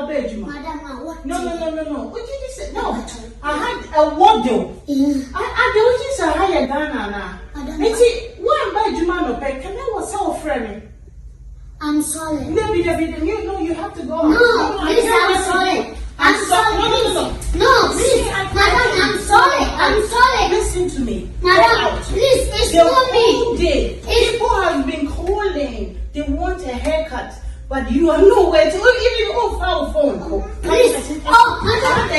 bedroom. Madam, what? No. What did you say? No. I had a wardrobe. I don't use a higher Ghana. One bedroom no pay. Can I was so friendly? I'm sorry. No, you have to go. No, please, I'm sorry. I'm sorry. No, please, madam, I'm sorry. I'm sorry. Listen to me. Madam, please, it's not me. People have been calling. They want a haircut, but you are nowhere to even file phone call. Please. Madam.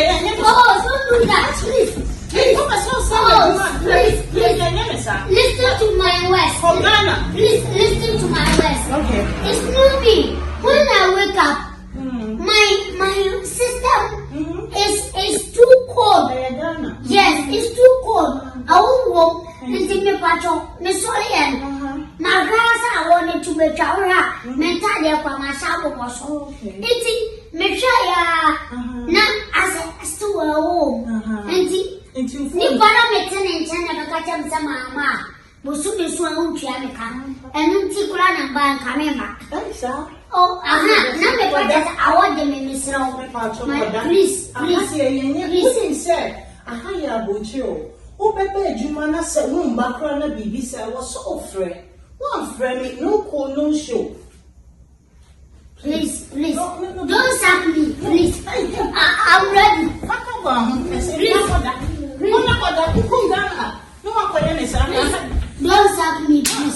Don't do that, please. Please, listen to my words. Please, listen to my words. Okay. It's not me. When I wake up, my system is too cold. Yes, it's too cold. I won't walk. Me sorry and my grass I wanted to be chowra. Me tired for my shadow was it's me try now as a still home. Nipa Yaw Dabo mama. Busu besu Ameka. Enunti kura na ba nkamema. Oh, na me pata award me misro. Please. Please say, aha ya bocho. O bebe adwuma na se wo mba kra na bibi se wo so ofre. One friend no call no show. Please. Don't sack me, please. I'm ready. Don't sack me, please.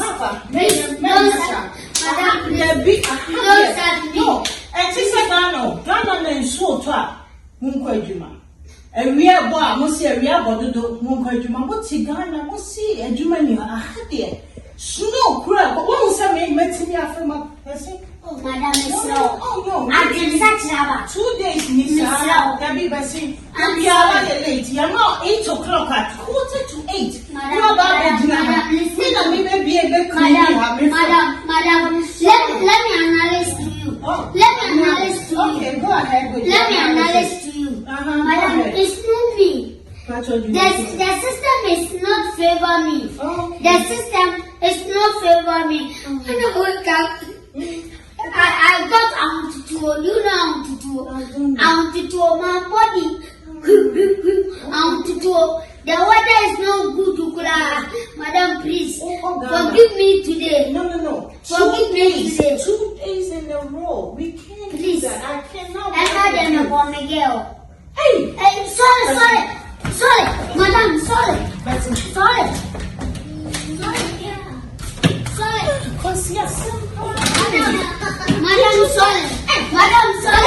Don't sack. Madam, please. Don't sack me. No, and she said, Ghana and so to Munkwajuma. And we are boy, Monsieur, we are going to do Munkwajuma. What's he Ghana? What's he a Jumani? I had there. Snow crab, but one Sammy met me after my person. Oh, Madam, no. I did such a 2 days, Miss Gabi Bassi. And we are late. You're not 8 o'clock at 7:45. Madam, let me analyze to you. Okay, go ahead with Let me analyze to you. Madam, it's not me. The system is not favor me. The system is not favor me. When I wake up, I got to my body. The weather is not good to cry. Madam, please forgive me today. No. Forgive me today. 2 days in a row. We can't. Please. Do that. I cannot. I'm not a girl. Hey, sorry, madam, sorry. Because yes, Madam, sorry.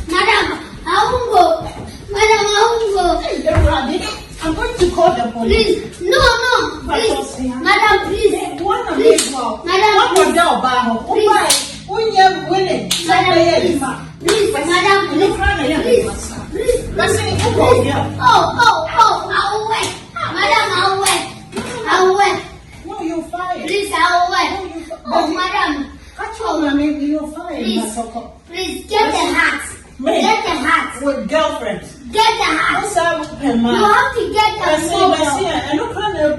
Madam, I won't go. I'm going to call the police. Please, no, please, madam, please. Madam, please. I'll wait. No, you're fired. Please, I'll wait. Oh, madam. You're fired. Please, get the hat. Get the hat. With girlfriends. Get the hat. You have to get the hat.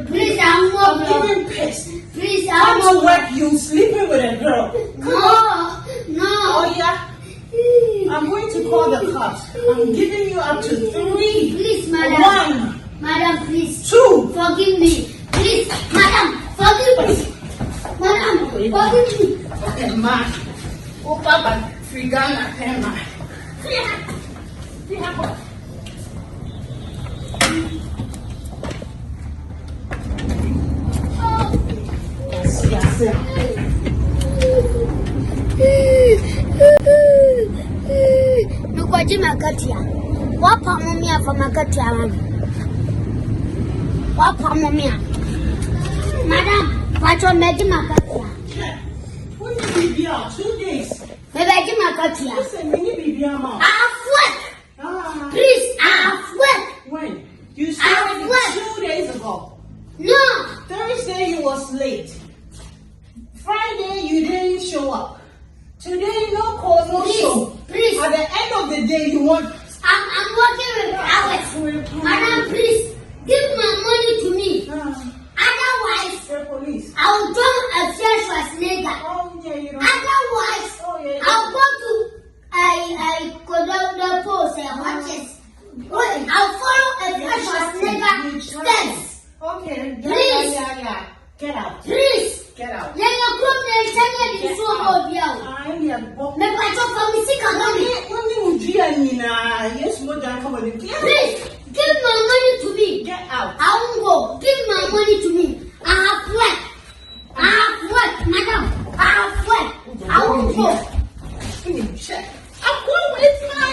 Please, I'm not pissed. Please, I'm not work. You sleeping with a girl. No. Oh yeah. I'm going to call the cops. I'm giving you up to 3. Please, madam. 1. Madam, please. 2. Forgive me. Please, madam. Forgive me. Madam, forgive me. Okay, man. Oh, Papa, free Ghana, man. Free Ghana. Nukwaji makatia. Wapa mumia for makatia mami. Wapa mumia. Madam, wacho meji makatia. When you be out 2 days. Meji makatia. Listen, when you be out. Please, I have work. When? You started 2 days ago. No. Thursday you was late. Friday you didn't show up. Today no call, no show. Please. At the end of the day you want. I'm working with hours. Madam, please give my money to me. Otherwise, the police. I'll join a church later. Oh yeah, you know. Otherwise, I'll go to Get out. Please. Get out. Let your group name tell me the so of you. I am a book. Me pa chop for me sick of money. Yes, more than come on. Please, give my money to me. Get out. I won't go. Give my money to me. I have work. I have work, madam. I have work. I won't go. Check. I'm going with my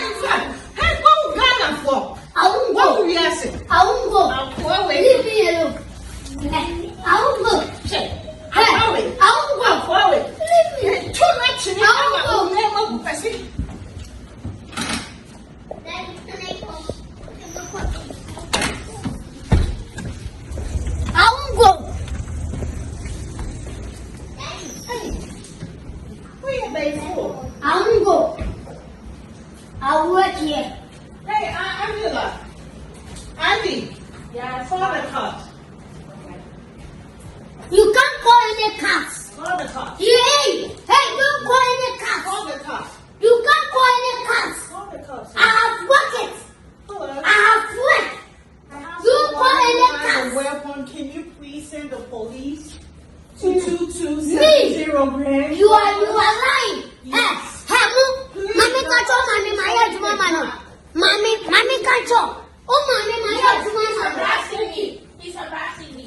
Hey, go Ghana for. I won't go. What will you ask? I won't go. I'm going. Leave me alone. I won't go. Check. Hey, I won't go. I'm going. Leave me. Too much. I won't go. I won't go. Where are they for? I won't go. I'll work here. Hey, Angela. Andy. Yeah, call the cops. You can't call any cops. Call the cops. Hey, don't call any cops. Call the cops. You can't call any cops. Call the cops. I have worked it. Hello. I have worked. Don't call any cops. Weapon. Can you please send the police to 2270 Grand? You are lying. Yes. Hey, mommy control, mommy, my head, mama. Mommy control. Oh, mommy, my head, mama. He's harassing me.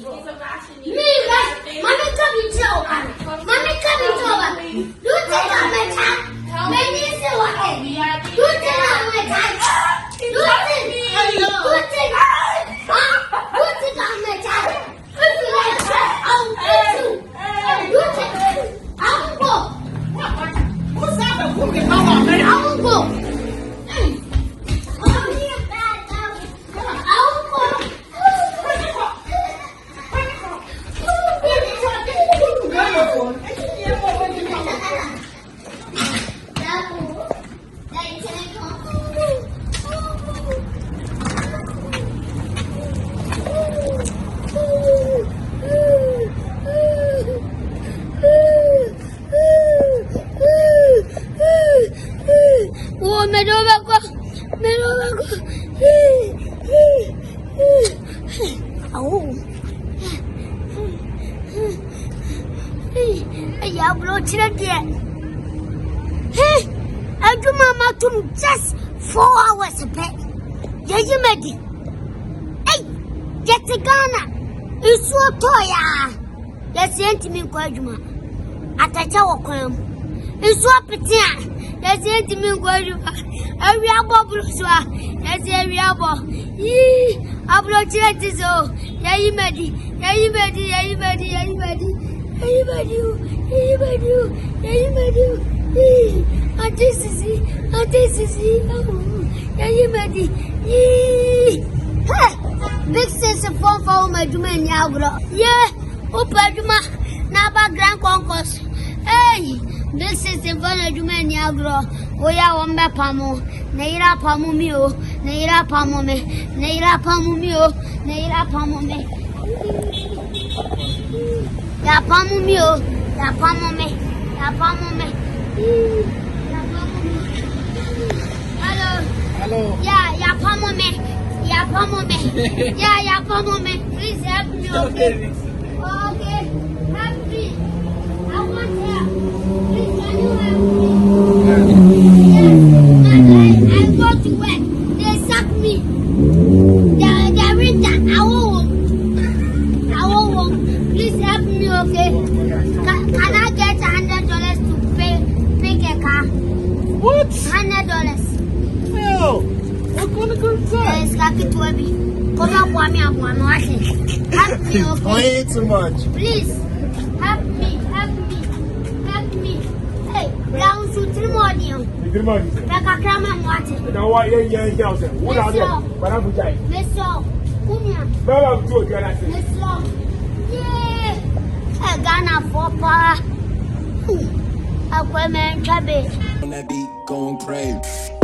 Me, right? Mommy, come and tell me. Mommy, come and tell me. You think I'm a child? Maybe it's a what? You think I'm a child? You think I'm a child? If you like that, I'll kill you. You think I won't go. What's that? The cookie mama, man. I won't go. Just 4 hours a bit. You ready? Hey, get to Ghana. It's so toya. Let's send me Guajuma. At a tower clam. It's so petit. Let's send me Guajuma. A real bubble. Let's say real bubble. I'm not yet. So, yeah, you ready? Yeah, you ready? Yeah, you ready? Yeah, you ready? Yeah, you ready? Yeah, you ready? Yeah, you ready? Auntie Sissy, yeah, you ready? Hey, big sister phone for my domain, yeah, Opaduma, Naba Grand Concourse. Hey, big sister for my domain, Yagro, Oya Wamba Pamo, Naira Pamumio, Naira Pamome, Naira Pamumio, Naira Pamome, Ya Pamumio, Ya Pamome, Ya Pamome. Hello. Yeah, Pamome. Yeah, Pamome. Please help me, okay? Okay, help me. I want help. Please, can you help me? Yes, I go to work. They sack me. They're written. I won't. Please help me, okay? Can I get $100 to pay a car? What? $100. No. What kind of good It's like it will be. Come on, I'm watching. Help me, okay? Way too much. Please, help me. Hey, down to 3 more. Good morning. Like a crime, watching. Now, what are you What are you? But I'm going Miss Law, Unia, no, I'm too good. Miss Law. Yeah. I Ghana for power. I come and cabbage. On that beat, going crazy.